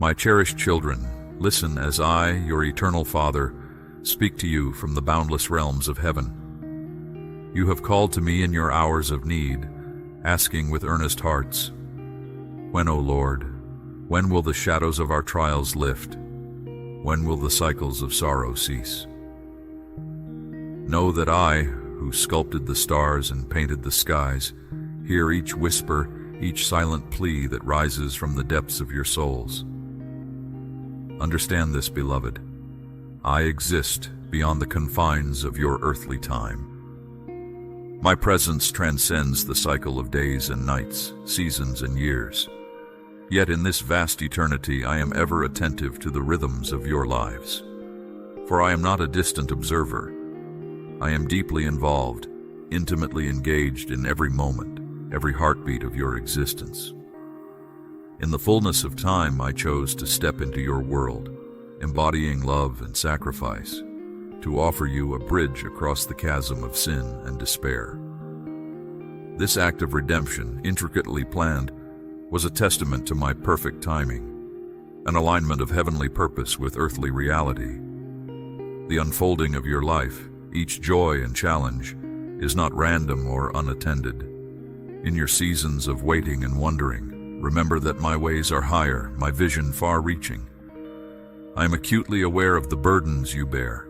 My cherished children, listen as I, your eternal Father, speak to you from the boundless realms of heaven. You have called to me in your hours of need, asking with earnest hearts, "When, O Lord, when will the shadows of our trials lift? When will the cycles of sorrow cease?" Know that I, who sculpted the stars and painted the skies, hear each whisper, each silent plea that rises from the depths of your souls. Understand this, beloved. I exist beyond the confines of your earthly time. My presence transcends the cycle of days and nights, seasons and years. Yet in this vast eternity I am ever attentive to the rhythms of your lives. For I am not a distant observer. I am deeply involved, intimately engaged in every moment, every heartbeat of your existence. In the fullness of time, I chose to step into your world, embodying love and sacrifice, to offer you a bridge across the chasm of sin and despair. This act of redemption, intricately planned, was a testament to my perfect timing, an alignment of heavenly purpose with earthly reality. The unfolding of your life, each joy and challenge, is not random or unattended. In your seasons of waiting and wondering, remember that my ways are higher, my vision far-reaching. I am acutely aware of the burdens you bear,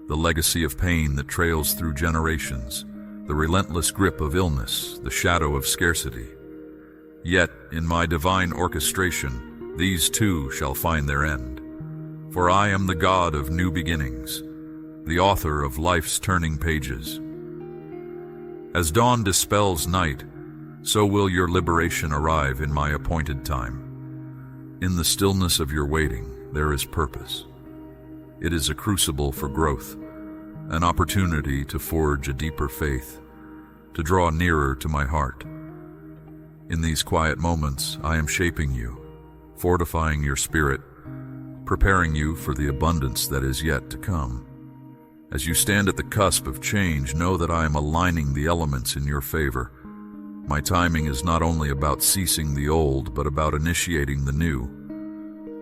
the legacy of pain that trails through generations, the relentless grip of illness, the shadow of scarcity. Yet, in my divine orchestration, these too shall find their end. For I am the God of new beginnings, the author of life's turning pages. As dawn dispels night, so will your liberation arrive in my appointed time. In the stillness of your waiting, there is purpose. It is a crucible for growth, an opportunity to forge a deeper faith, to draw nearer to my heart. In these quiet moments, I am shaping you, fortifying your spirit, preparing you for the abundance that is yet to come. As you stand at the cusp of change, know that I am aligning the elements in your favor. My timing is not only about ceasing the old, but about initiating the new.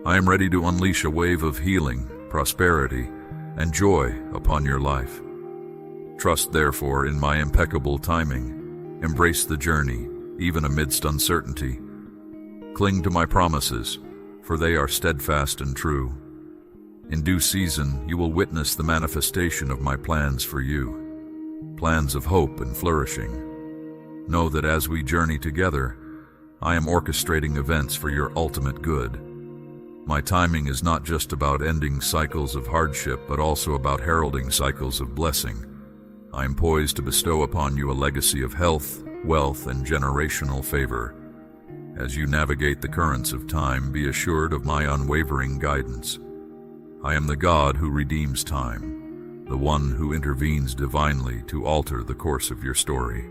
I am ready to unleash a wave of healing, prosperity, and joy upon your life. Trust, therefore, in my impeccable timing. Embrace the journey, even amidst uncertainty. Cling to my promises, for they are steadfast and true. In due season, you will witness the manifestation of my plans for you, plans of hope and flourishing. Know that as we journey together, I am orchestrating events for your ultimate good. My timing is not just about ending cycles of hardship, but also about heralding cycles of blessing. I am poised to bestow upon you a legacy of health, wealth, and generational favor. As you navigate the currents of time, be assured of my unwavering guidance. I am the God who redeems time, the one who intervenes divinely to alter the course of your story.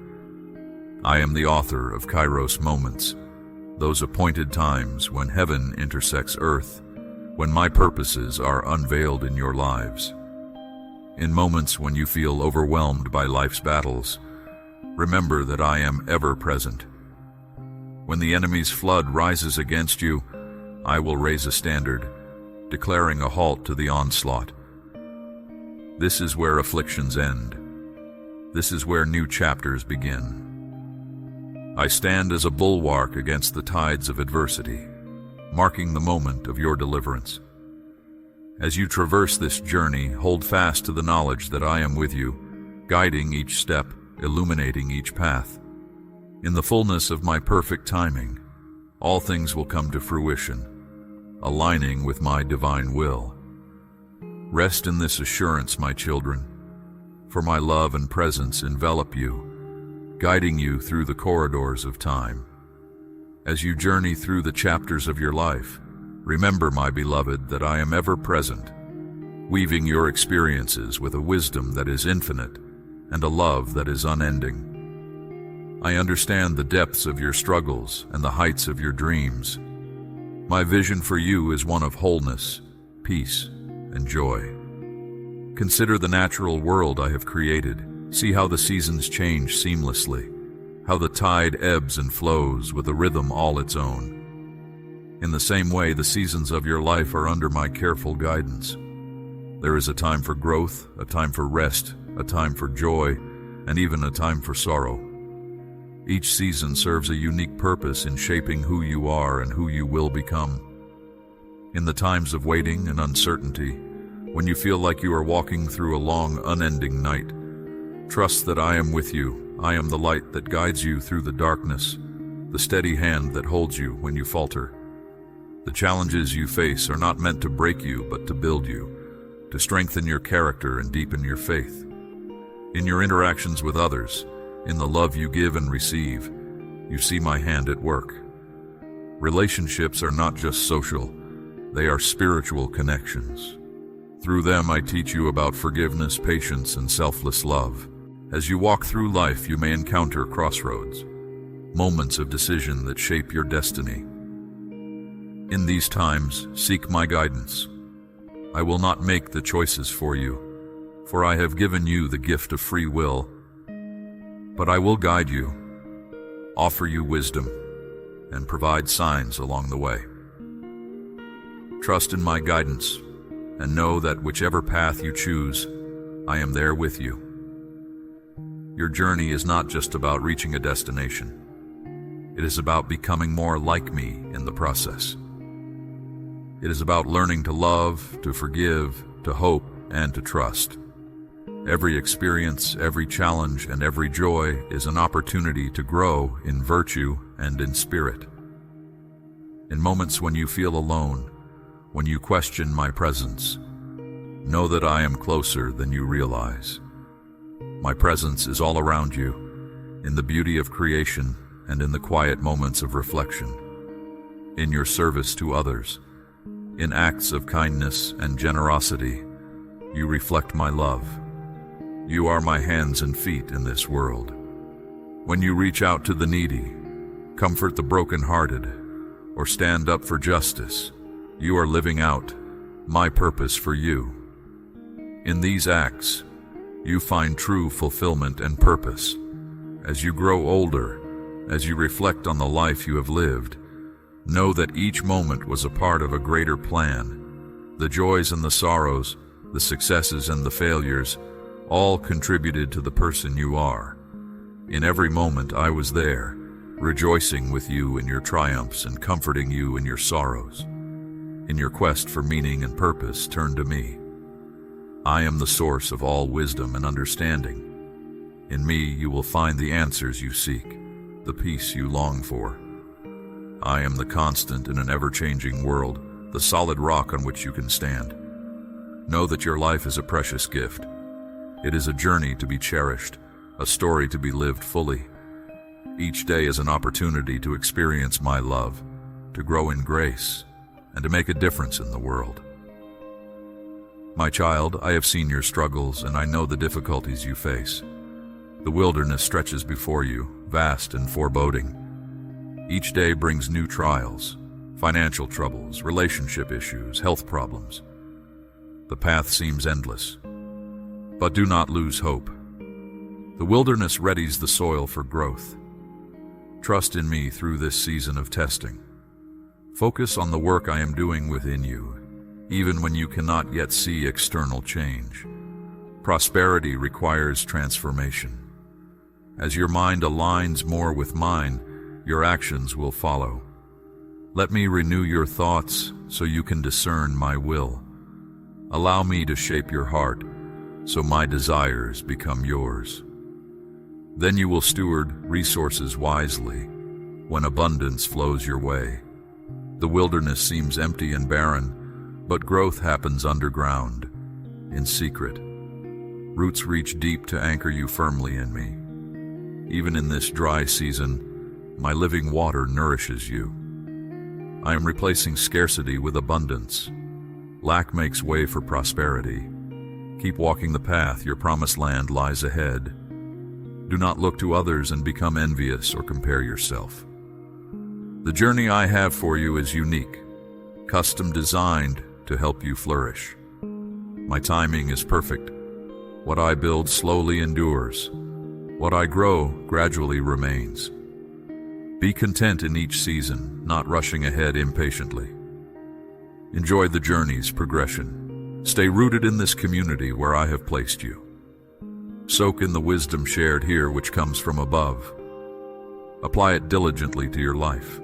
I am the author of Kairos moments, those appointed times when heaven intersects earth, when my purposes are unveiled in your lives. In moments when you feel overwhelmed by life's battles, remember that I am ever present. When the enemy's flood rises against you, I will raise a standard, declaring a halt to the onslaught. This is where afflictions end. This is where new chapters begin. I stand as a bulwark against the tides of adversity, marking the moment of your deliverance. As you traverse this journey, hold fast to the knowledge that I am with you, guiding each step, illuminating each path. In the fullness of my perfect timing, all things will come to fruition, aligning with my divine will. Rest in this assurance, my children, for my love and presence envelop you, guiding you through the corridors of time. As you journey through the chapters of your life, remember, my beloved, that I am ever present, weaving your experiences with a wisdom that is infinite and a love that is unending. I understand the depths of your struggles and the heights of your dreams. My vision for you is one of wholeness, peace, and joy. Consider the natural world I have created. See how the seasons change seamlessly, how the tide ebbs and flows with a rhythm all its own. In the same way, the seasons of your life are under my careful guidance. There is a time for growth, a time for rest, a time for joy, and even a time for sorrow. Each season serves a unique purpose in shaping who you are and who you will become. In the times of waiting and uncertainty, when you feel like you are walking through a long, unending night, trust that I am with you. I am the light that guides you through the darkness, the steady hand that holds you when you falter. The challenges you face are not meant to break you, but to build you, to strengthen your character and deepen your faith. In your interactions with others, in the love you give and receive, you see my hand at work. Relationships are not just social, they are spiritual connections. Through them, I teach you about forgiveness, patience, and selfless love. As you walk through life, you may encounter crossroads, moments of decision that shape your destiny. In these times, seek my guidance. I will not make the choices for you, for I have given you the gift of free will. But I will guide you, offer you wisdom, and provide signs along the way. Trust in my guidance, and know that whichever path you choose, I am there with you. Your journey is not just about reaching a destination. It is about becoming more like me in the process. It is about learning to love, to forgive, to hope, and to trust. Every experience, every challenge, and every joy is an opportunity to grow in virtue and in spirit. In moments when you feel alone, when you question my presence, know that I am closer than you realize. My presence is all around you, in the beauty of creation and in the quiet moments of reflection, in your service to others, in acts of kindness and generosity. You reflect my love. You are my hands and feet in this world. When you reach out to the needy, comfort the brokenhearted, or stand up for justice, you are living out my purpose for you. In these acts, you find true fulfillment and purpose. As you grow older, as you reflect on the life you have lived, know that each moment was a part of a greater plan. The joys and the sorrows, the successes and the failures, all contributed to the person you are. In every moment I was there, rejoicing with you in your triumphs and comforting you in your sorrows. In your quest for meaning and purpose, turn to me. I am the source of all wisdom and understanding. In me you will find the answers you seek, the peace you long for. I am the constant in an ever-changing world, the solid rock on which you can stand. Know that your life is a precious gift. It is a journey to be cherished, a story to be lived fully. Each day is an opportunity to experience my love, to grow in grace, and to make a difference in the world. My child, I have seen your struggles and I know the difficulties you face. The wilderness stretches before you, vast and foreboding. Each day brings new trials, financial troubles, relationship issues, health problems. The path seems endless, but do not lose hope. The wilderness readies the soil for growth. Trust in me through this season of testing. Focus on the work I am doing within you, even when you cannot yet see external change. Prosperity requires transformation. As your mind aligns more with mine, your actions will follow. Let me renew your thoughts so you can discern my will. Allow me to shape your heart so my desires become yours. Then you will steward resources wisely when abundance flows your way. The wilderness seems empty and barren, but growth happens underground, in secret. Roots reach deep to anchor you firmly in me. Even in this dry season, my living water nourishes you. I am replacing scarcity with abundance. Lack makes way for prosperity. Keep walking the path, your promised land lies ahead. Do not look to others and become envious or compare yourself. The journey I have for you is unique, custom designed to help you flourish. My timing is perfect. What I build slowly endures. What I grow gradually remains. Be content in each season, not rushing ahead impatiently. Enjoy the journey's progression. Stay rooted in this community where I have placed you. Soak in the wisdom shared here which comes from above. Apply it diligently to your life.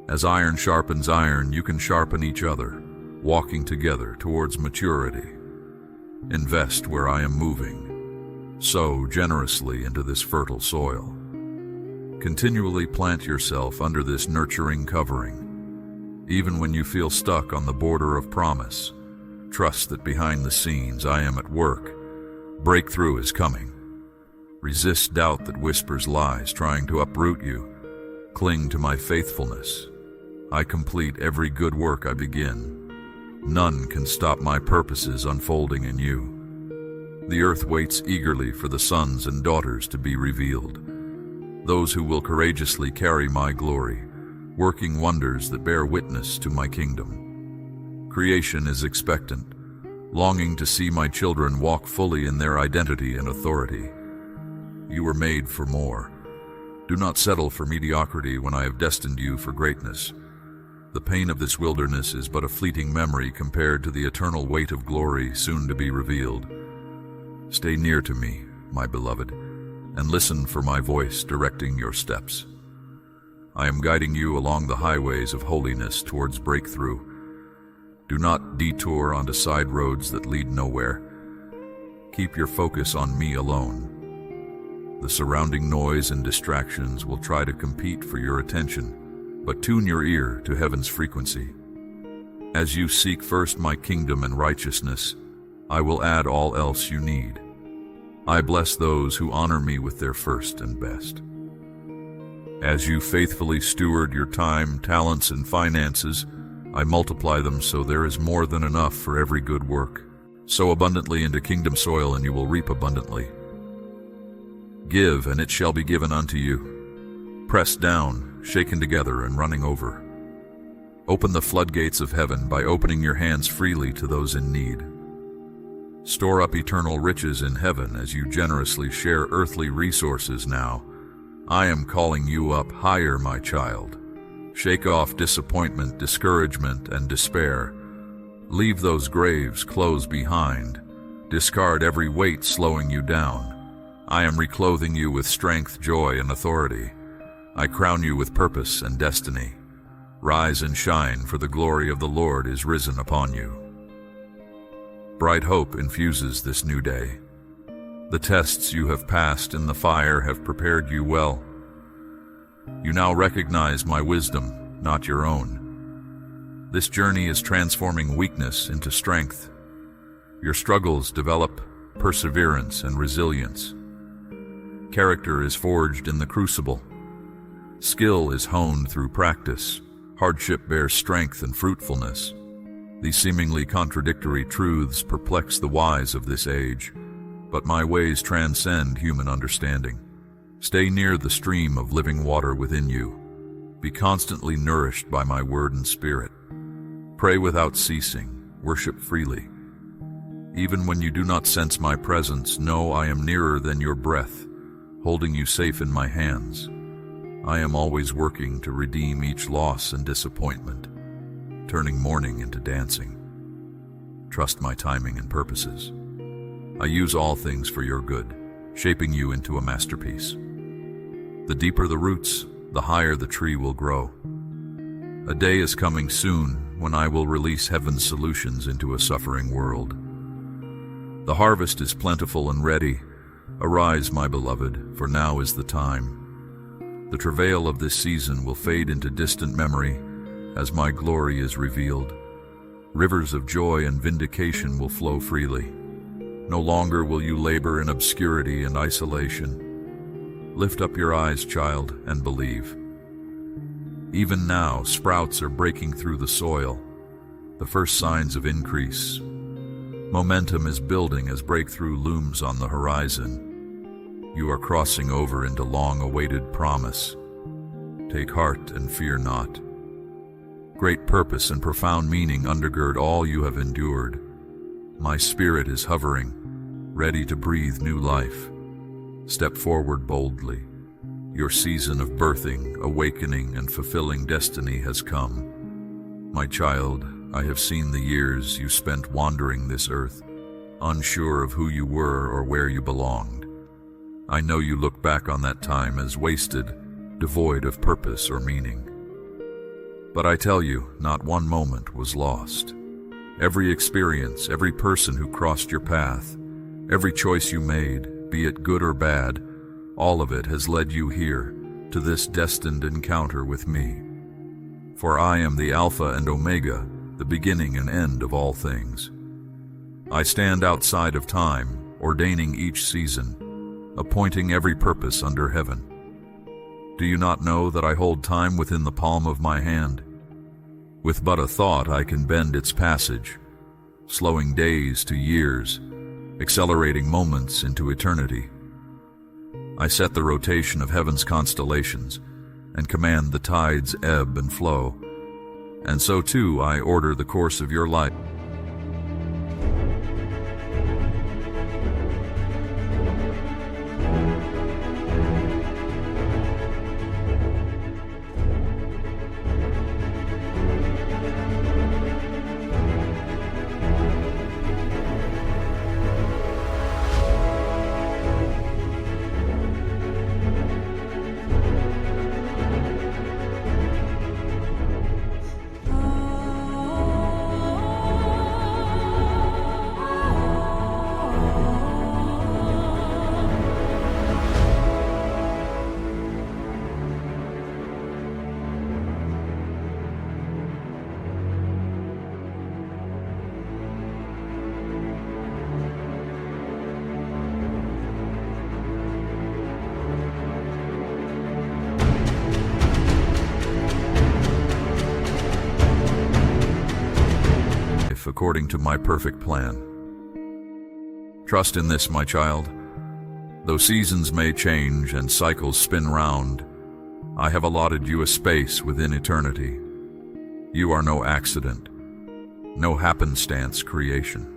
As iron sharpens iron, you can sharpen each other, walking together towards maturity. Invest where I am moving. Sow generously into this fertile soil. Continually plant yourself under this nurturing covering. Even when you feel stuck on the border of promise, trust that behind the scenes I am at work. Breakthrough is coming. Resist doubt that whispers lies trying to uproot you. Cling to my faithfulness. I complete every good work I begin. None can stop my purposes unfolding in you. The earth waits eagerly for the sons and daughters to be revealed. Those who will courageously carry my glory, working wonders that bear witness to my kingdom. Creation is expectant, longing to see my children walk fully in their identity and authority. You were made for more. Do not settle for mediocrity when I have destined you for greatness. The pain of this wilderness is but a fleeting memory compared to the eternal weight of glory soon to be revealed. Stay near to me, my beloved, and listen for my voice directing your steps. I am guiding you along the highways of holiness towards breakthrough. Do not detour onto side roads that lead nowhere. Keep your focus on me alone. The surrounding noise and distractions will try to compete for your attention, but tune your ear to heaven's frequency. As you seek first my kingdom and righteousness, I will add all else you need. I bless those who honor me with their first and best. As you faithfully steward your time, talents, and finances, I multiply them so there is more than enough for every good work. Sow abundantly into kingdom soil and you will reap abundantly. Give, and it shall be given unto you. Pressed down, shaken together, and running over. Open the floodgates of heaven by opening your hands freely to those in need. Store up eternal riches in heaven as you generously share earthly resources now. I am calling you up higher, my child. Shake off disappointment, discouragement, and despair. Leave those graves closed behind. Discard every weight slowing you down. I am reclothing you with strength, joy, and authority. I crown you with purpose and destiny. Rise and shine, for the glory of the Lord is risen upon you. Bright hope infuses this new day. The tests you have passed in the fire have prepared you well. You now recognize my wisdom, not your own. This journey is transforming weakness into strength. Your struggles develop perseverance and resilience. Character is forged in the crucible. Skill is honed through practice. Hardship bears strength and fruitfulness. These seemingly contradictory truths perplex the wise of this age, but my ways transcend human understanding. Stay near the stream of living water within you. Be constantly nourished by my word and spirit. Pray without ceasing, worship freely. Even when you do not sense my presence, know I am nearer than your breath, holding you safe in my hands. I am always working to redeem each loss and disappointment, turning mourning into dancing. Trust my timing and purposes. I use all things for your good, shaping you into a masterpiece. The deeper the roots, the higher the tree will grow. A day is coming soon when I will release heaven's solutions into a suffering world. The harvest is plentiful and ready. Arise, my beloved, for now is the time. The travail of this season will fade into distant memory as my glory is revealed. Rivers of joy and vindication will flow freely. No longer will you labor in obscurity and isolation. Lift up your eyes, child, and believe. Even now, sprouts are breaking through the soil, the first signs of increase. Momentum is building as breakthrough looms on the horizon. You are crossing over into long-awaited promise. Take heart and fear not. Great purpose and profound meaning undergird all you have endured. My spirit is hovering, ready to breathe new life. Step forward boldly. Your season of birthing, awakening, and fulfilling destiny has come. My child, I have seen the years you spent wandering this earth, unsure of who you were or where you belonged. I know you look back on that time as wasted, devoid of purpose or meaning. But I tell you, not one moment was lost. Every experience, every person who crossed your path, every choice you made, be it good or bad, all of it has led you here, to this destined encounter with me. For I am the Alpha and Omega, the beginning and end of all things. I stand outside of time, ordaining each season, appointing every purpose under heaven. Do you not know that I hold time within the palm of my hand? With but a thought I can bend its passage, slowing days to years, accelerating moments into eternity. I set the rotation of heaven's constellations and command the tides ebb and flow, and so too I order the course of your life. According to my perfect plan. Trust in this, my child. Though seasons may change and cycles spin round, I have allotted you a space within eternity. You are no accident, no happenstance creation.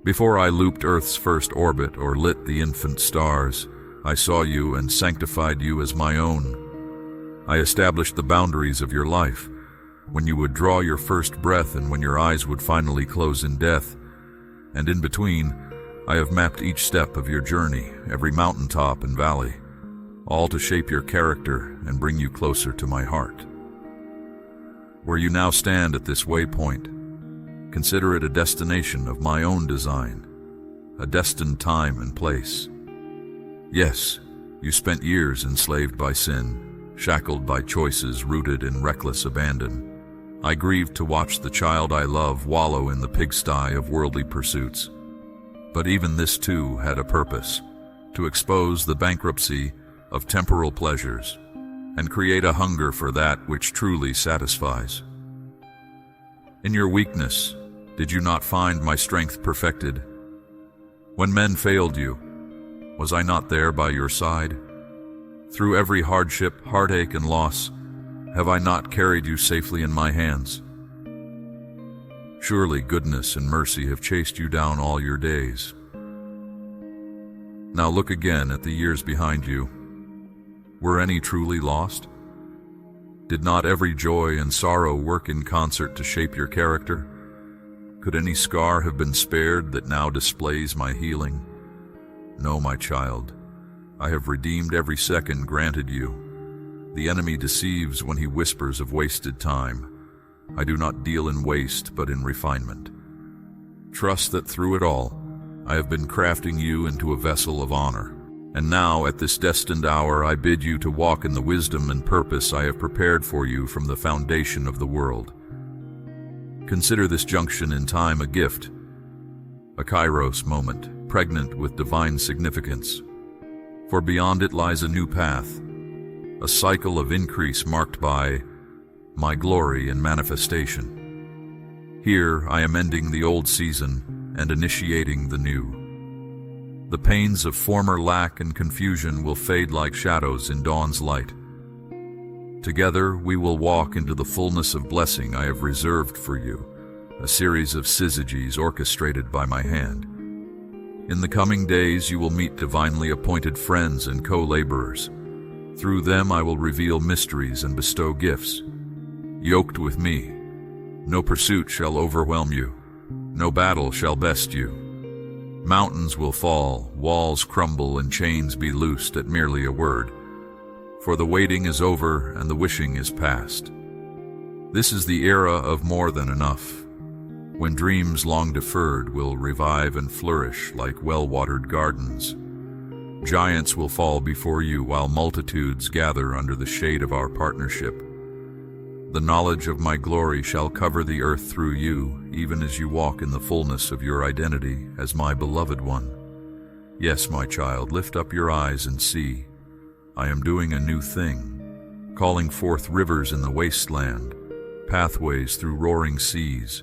Before I looped Earth's first orbit or lit the infant stars, I saw you and sanctified you as my own. I established the boundaries of your life, when you would draw your first breath and when your eyes would finally close in death. And in between, I have mapped each step of your journey, every mountaintop and valley, all to shape your character and bring you closer to my heart. Where you now stand at this waypoint, consider it a destination of my own design, a destined time and place. Yes, you spent years enslaved by sin, shackled by choices rooted in reckless abandon. I grieved to watch the child I love wallow in the pigsty of worldly pursuits. But even this too had a purpose, to expose the bankruptcy of temporal pleasures and create a hunger for that which truly satisfies. In your weakness, did you not find my strength perfected? When men failed you, was I not there by your side? Through every hardship, heartache, and loss, have I not carried you safely in my hands? Surely goodness and mercy have chased you down all your days. Now look again at the years behind you. Were any truly lost? Did not every joy and sorrow work in concert to shape your character? Could any scar have been spared that now displays my healing? No, my child, I have redeemed every second granted you. The enemy deceives when he whispers of wasted time. I do not deal in waste, but in refinement. Trust that through it all, I have been crafting you into a vessel of honor. And now, at this destined hour, I bid you to walk in the wisdom and purpose I have prepared for you from the foundation of the world. Consider this junction in time a gift, a kairos moment, pregnant with divine significance. For beyond it lies a new path, a cycle of increase marked by my glory and manifestation. Here I am ending the old season and initiating the new. The pains of former lack and confusion will fade like shadows in dawn's light. Together we will walk into the fullness of blessing I have reserved for you, a series of syzygies orchestrated by my hand. In the coming days you will meet divinely appointed friends and co-laborers. Through them I will reveal mysteries and bestow gifts. Yoked with me, no pursuit shall overwhelm you, no battle shall best you. Mountains will fall, walls crumble, and chains be loosed at merely a word. For the waiting is over and the wishing is past. This is the era of more than enough, when dreams long deferred will revive and flourish like well-watered gardens. Giants will fall before you while multitudes gather under the shade of our partnership. The knowledge of my glory shall cover the earth through you, even as you walk in the fullness of your identity as my beloved one. Yes, my child, lift up your eyes and see. I am doing a new thing, calling forth rivers in the wasteland, pathways through roaring seas.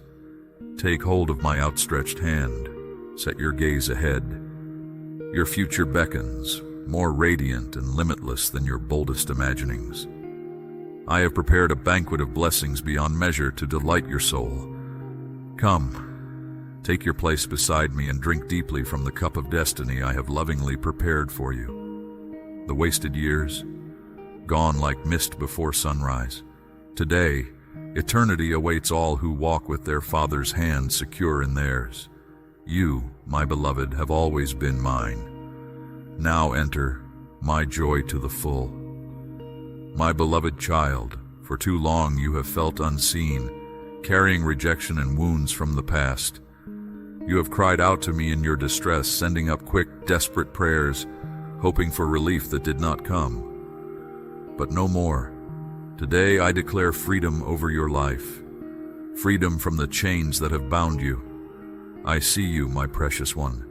Take hold of my outstretched hand. Set your gaze ahead. Your future beckons, more radiant and limitless than your boldest imaginings. I have prepared a banquet of blessings beyond measure to delight your soul. Come, take your place beside me and drink deeply from the cup of destiny I have lovingly prepared for you. The wasted years, gone like mist before sunrise. Today, eternity awaits all who walk with their Father's hand secure in theirs. You, my beloved, have always been mine. Now enter my joy to the full. My beloved child, for too long you have felt unseen, carrying rejection and wounds from the past. You have cried out to me in your distress, sending up quick, desperate prayers, hoping for relief that did not come. But no more. Today I declare freedom over your life, freedom from the chains that have bound you. I see you, my precious one.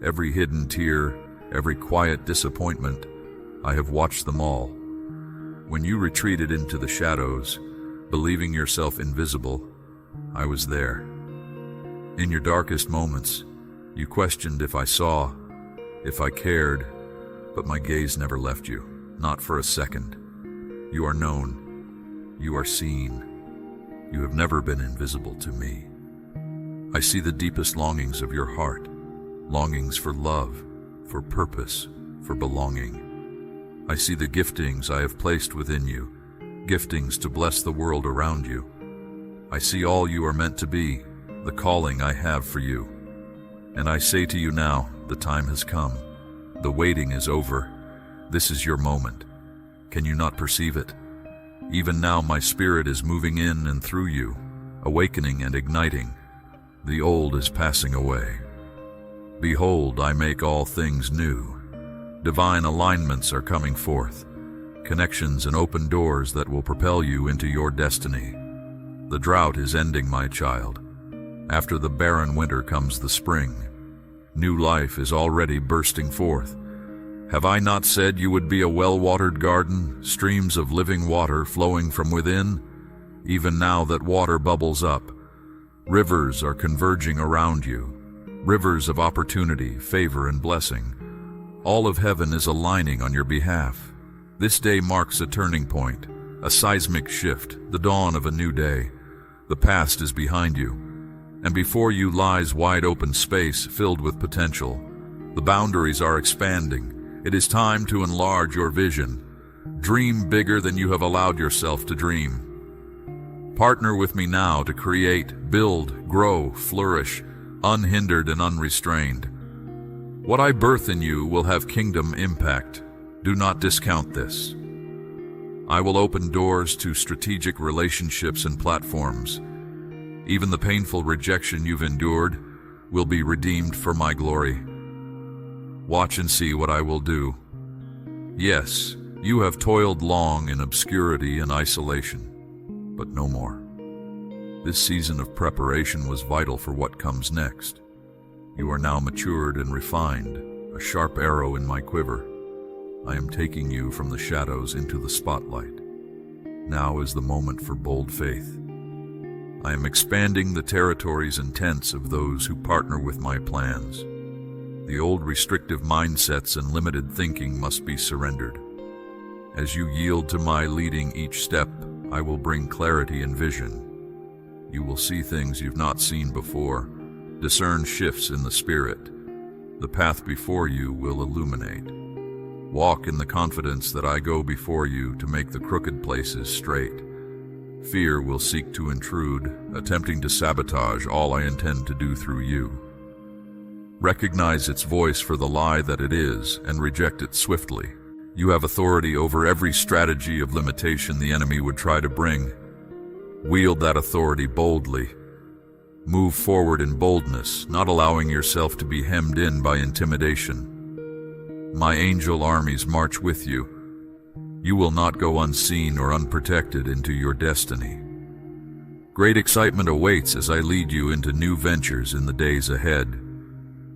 Every hidden tear, every quiet disappointment, I have watched them all. When you retreated into the shadows, believing yourself invisible, I was there. In your darkest moments, you questioned if I saw, if I cared, but my gaze never left you, not for a second. You are known. You are seen. You have never been invisible to me. I see the deepest longings of your heart. Longings for love, for purpose, for belonging. I see the giftings I have placed within you, giftings to bless the world around you. I see all you are meant to be, the calling I have for you. And I say to you now, the time has come. The waiting is over. This is your moment. Can you not perceive it? Even now my spirit is moving in and through you, awakening and igniting. The old is passing away. Behold, I make all things new. Divine alignments are coming forth, connections and open doors that will propel you into your destiny. The drought is ending, my child. After the barren winter comes the spring. New life is already bursting forth. Have I not said you would be a well-watered garden, streams of living water flowing from within? Even now that water bubbles up, rivers are converging around you. Rivers of opportunity, favor, and blessing. All of heaven is aligning on your behalf. This day marks a turning point, a seismic shift, the dawn of a new day. The past is behind you, and before you lies wide open space filled with potential. The boundaries are expanding. It is time to enlarge your vision. Dream bigger than you have allowed yourself to dream. Partner with me now to create, build, grow, flourish, unhindered and unrestrained. What I birth in you will have kingdom impact. Do not discount this. I will open doors to strategic relationships and platforms. Even the painful rejection you've endured will be redeemed for my glory. Watch and see what I will do. Yes, you have toiled long in obscurity and isolation, but no more. This season of preparation was vital for what comes next. You are now matured and refined, a sharp arrow in my quiver. I am taking you from the shadows into the spotlight. Now is the moment for bold faith. I am expanding the territories and tents of those who partner with my plans. The old restrictive mindsets and limited thinking must be surrendered. As you yield to my leading each step, I will bring clarity and vision. You will see things you've not seen before, discern shifts in the spirit. The path before you will illuminate. Walk in the confidence that I go before you to make the crooked places straight. Fear will seek to intrude, attempting to sabotage all I intend to do through you. Recognize its voice for the lie that it is and reject it swiftly. You have authority over every strategy of limitation the enemy would try to bring. Wield that authority boldly. Move forward in boldness, not allowing yourself to be hemmed in by intimidation. My angel armies march with you. You will not go unseen or unprotected into your destiny. Great excitement awaits as I lead you into new ventures in the days ahead.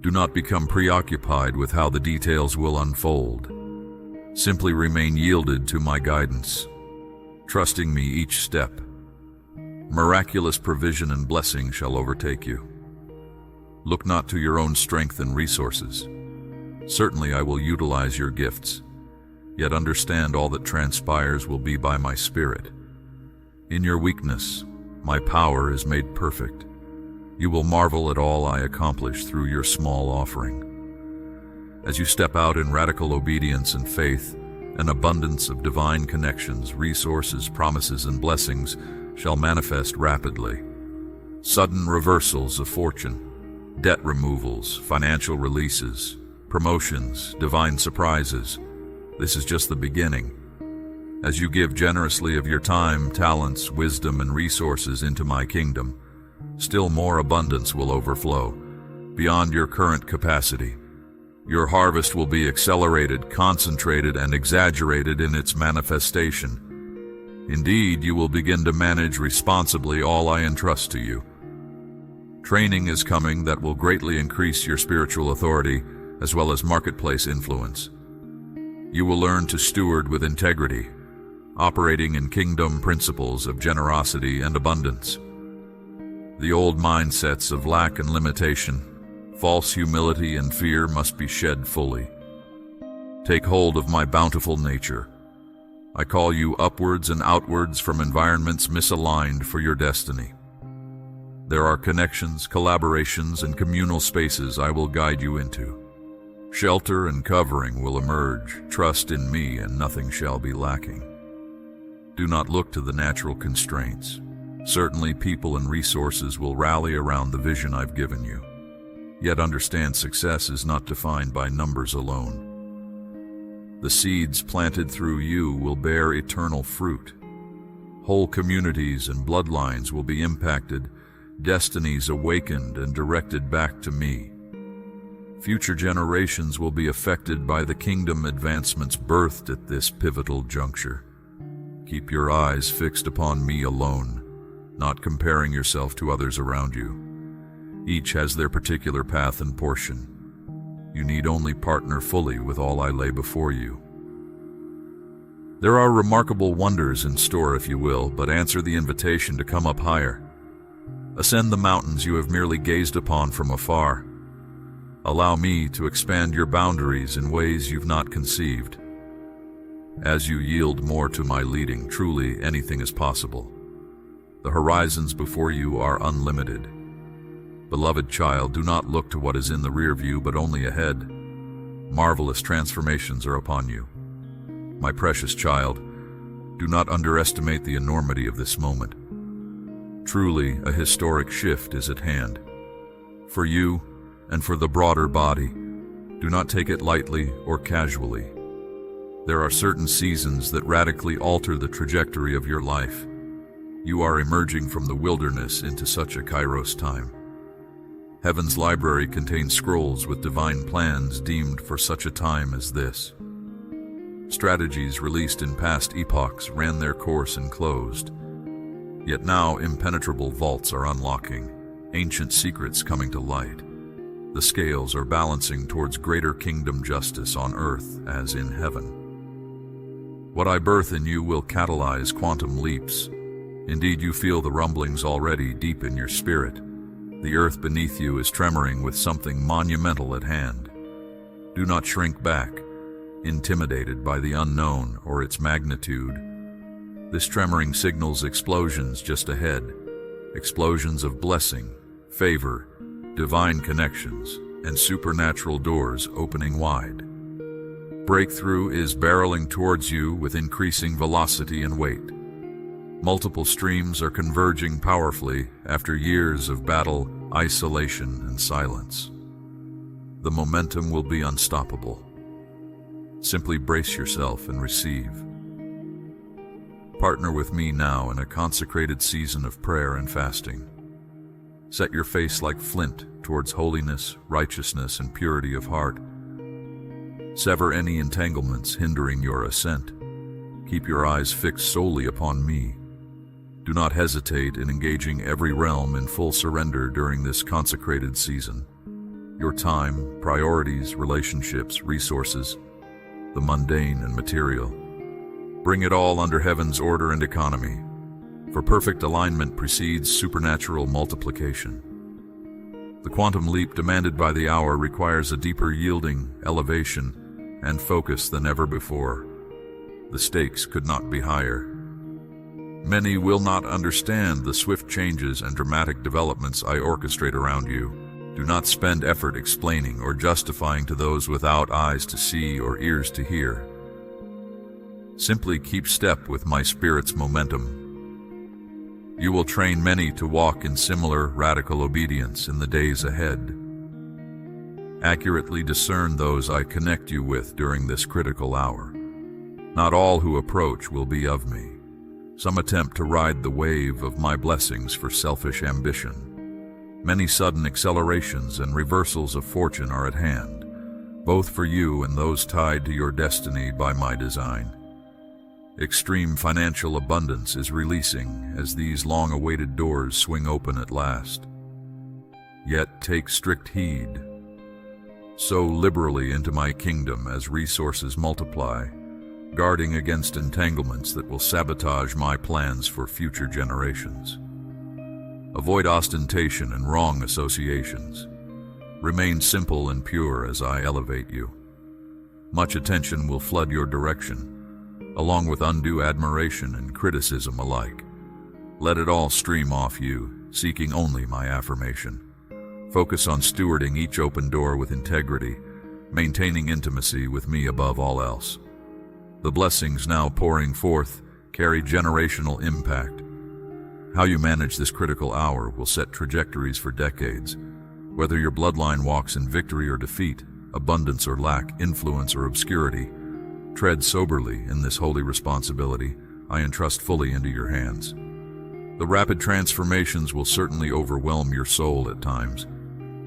Do not become preoccupied with how the details will unfold. Simply remain yielded to my guidance, trusting me each step. Miraculous provision and blessing shall overtake you. Look not to your own strength and resources. Certainly I will utilize your gifts, yet understand all that transpires will be by my Spirit. In your weakness, my power is made perfect. You will marvel at all I accomplish through your small offering. As you step out in radical obedience and faith, an abundance of divine connections, resources, promises, and blessings shall manifest rapidly. Sudden reversals of fortune, debt removals, financial releases, promotions, divine surprises. This is just the beginning. As you give generously of your time, talents, wisdom, and resources into my kingdom, still more abundance will overflow, beyond your current capacity. Your harvest will be accelerated, concentrated, and exaggerated in its manifestation. Indeed, you will begin to manage responsibly all I entrust to you. Training is coming that will greatly increase your spiritual authority as well as marketplace influence. You will learn to steward with integrity, operating in kingdom principles of generosity and abundance. The old mindsets of lack and limitation, false humility and fear must be shed fully. Take hold of my bountiful nature. I call you upwards and outwards from environments misaligned for your destiny. There are connections, collaborations, and communal spaces I will guide you into. Shelter and covering will emerge. Trust in me and nothing shall be lacking. Do not look to the natural constraints. Certainly people and resources will rally around the vision I've given you. Yet understand success is not defined by numbers alone. The seeds planted through you will bear eternal fruit. Whole communities and bloodlines will be impacted, destinies awakened and directed back to me. Future generations will be affected by the kingdom advancements birthed at this pivotal juncture. Keep your eyes fixed upon me alone, not comparing yourself to others around you. Each has their particular path and portion. You need only partner fully with all I lay before you. There are remarkable wonders in store, if you will, but answer the invitation to come up higher. Ascend the mountains you have merely gazed upon from afar. Allow me to expand your boundaries in ways you've not conceived. As you yield more to my leading, truly anything is possible. The horizons before you are unlimited. Beloved child, do not look to what is in the rear view, but only ahead. Marvelous transformations are upon you. My precious child, do not underestimate the enormity of this moment. Truly, a historic shift is at hand. For you and for the broader body, do not take it lightly or casually. There are certain seasons that radically alter the trajectory of your life. You are emerging from the wilderness into such a kairos time. Heaven's library contains scrolls with divine plans deemed for such a time as this. Strategies released in past epochs ran their course and closed. Yet now impenetrable vaults are unlocking, ancient secrets coming to light. The scales are balancing towards greater kingdom justice on earth as in heaven. What I birth in you will catalyze quantum leaps. Indeed, you feel the rumblings already deep in your spirit. The earth beneath you is tremoring with something monumental at hand. Do not shrink back, intimidated by the unknown or its magnitude. This tremoring signals explosions just ahead, explosions of blessing, favor, divine connections, and supernatural doors opening wide. Breakthrough is barreling towards you with increasing velocity and weight. Multiple streams are converging powerfully after years of battle, isolation, and silence. The momentum will be unstoppable. Simply brace yourself and receive. Partner with me now in a consecrated season of prayer and fasting. Set your face like flint towards holiness, righteousness, and purity of heart. Sever any entanglements hindering your ascent. Keep your eyes fixed solely upon me. Do not hesitate in engaging every realm in full surrender during this consecrated season. Your time, priorities, relationships, resources, the mundane and material. Bring it all under heaven's order and economy, for perfect alignment precedes supernatural multiplication. The quantum leap demanded by the hour requires a deeper yielding, elevation, and focus than ever before. The stakes could not be higher. Many will not understand the swift changes and dramatic developments I orchestrate around you. Do not spend effort explaining or justifying to those without eyes to see or ears to hear. Simply keep step with my Spirit's momentum. You will train many to walk in similar radical obedience in the days ahead. Accurately discern those I connect you with during this critical hour. Not all who approach will be of me. Some attempt to ride the wave of my blessings for selfish ambition. Many sudden accelerations and reversals of fortune are at hand, both for you and those tied to your destiny by my design. Extreme financial abundance is releasing as these long-awaited doors swing open at last. Yet take strict heed. Sow liberally into my kingdom as resources multiply, guarding against entanglements that will sabotage my plans for future generations. Avoid ostentation and wrong associations. Remain simple and pure as I elevate you. Much attention will flood your direction, along with undue admiration and criticism alike. Let it all stream off you, seeking only my affirmation. Focus on stewarding each open door with integrity, maintaining intimacy with me above all else. The blessings now pouring forth carry generational impact. How you manage this critical hour will set trajectories for decades. Whether your bloodline walks in victory or defeat, abundance or lack, influence or obscurity, tread soberly in this holy responsibility I entrust fully into your hands. The rapid transformations will certainly overwhelm your soul at times.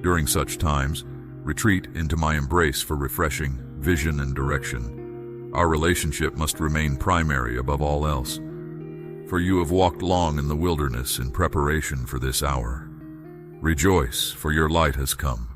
During such times, retreat into my embrace for refreshing vision and direction. Our relationship must remain primary above all else, for you have walked long in the wilderness in preparation for this hour. Rejoice, for your light has come.